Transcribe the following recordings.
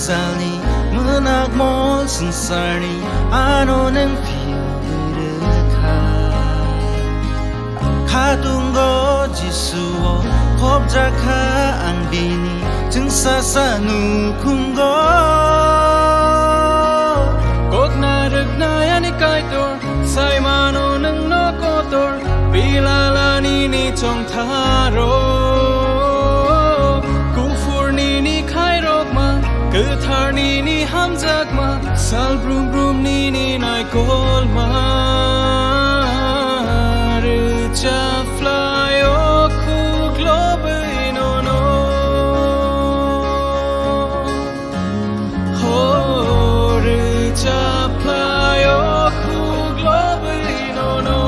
sali menak mol sensari ano neng feel berkah kadunggo jisuo kop jaka anbini jeng sasa nukunggo kok narik nayani kaitor sai mano neng no kotor bilalani ni chong tharo Ketar ni hamzak ma sal brum brum ni nai kol ma Recha fly o ku globe no no Ho recha fly o ku globe no no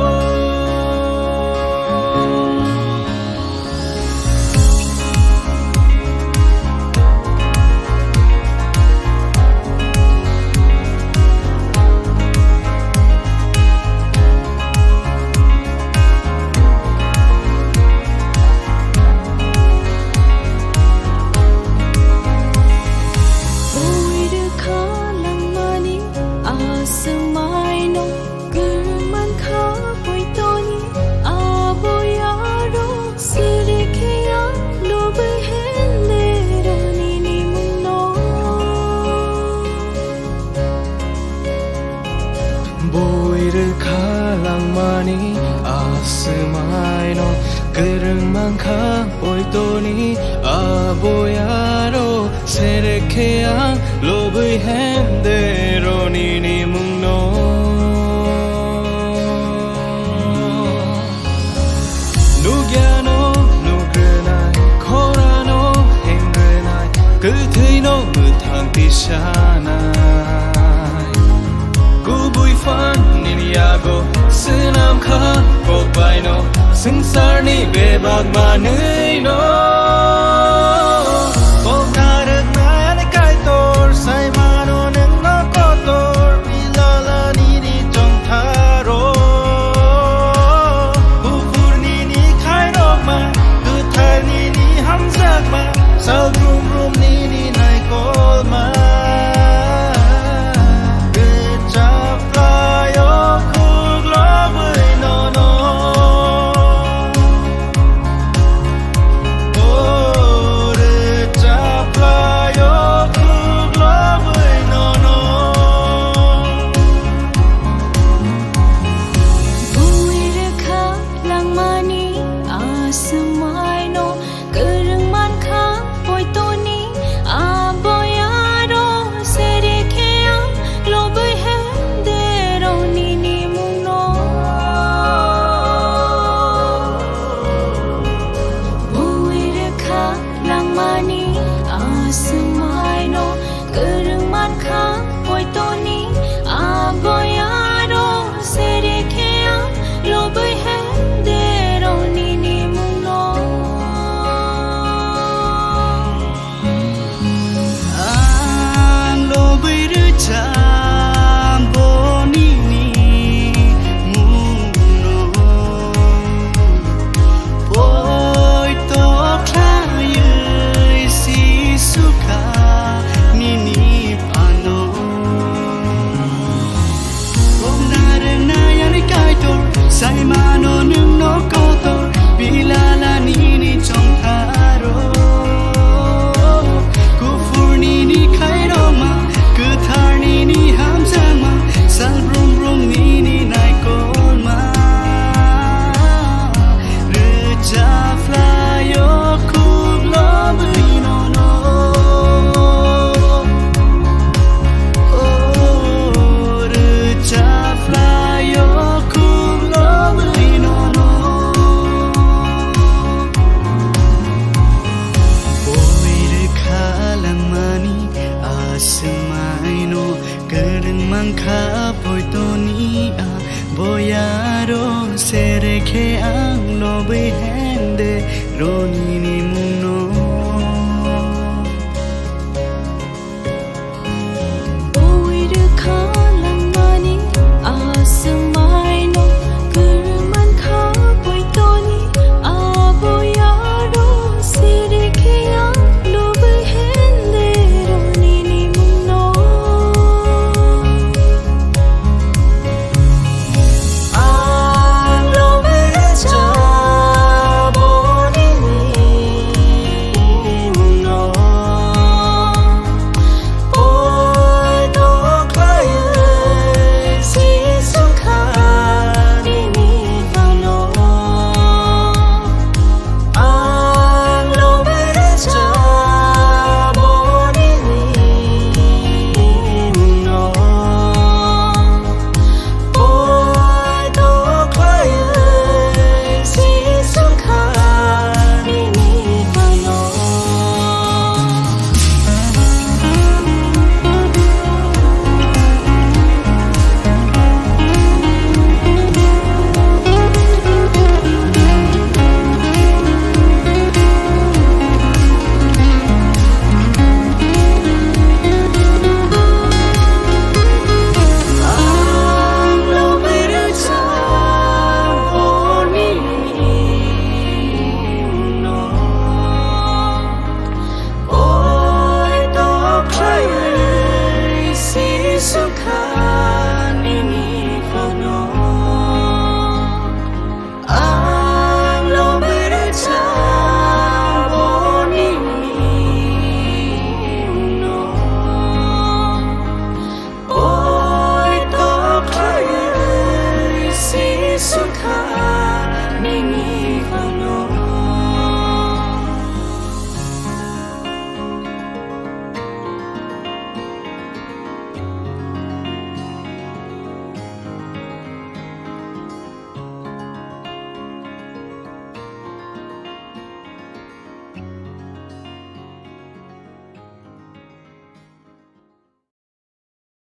Kalang mani asemai no kereng mangka poitoni aboyaro serekeang lobe hendero ni mungno nugyano nugrenai korano hengrenai keteino betang tisanai gubui fan yago senam kha kobai no sangsar ni bebag manai no kokarak na kai tor sai mano neng no kotor bilala ni jong tharo bufur ni khai rok ma guthar ni hamzak ma sal brum brum ni nai kol ma Sai mano nung no kotor bilala ni chong tharo kufur ni khai roma kuthar ni hamzak ma sal brum brum ni nai kol ma recha fly o ku globe no no oh recha fly o mangka poitoni a boyaro sereke ang lobe hende roni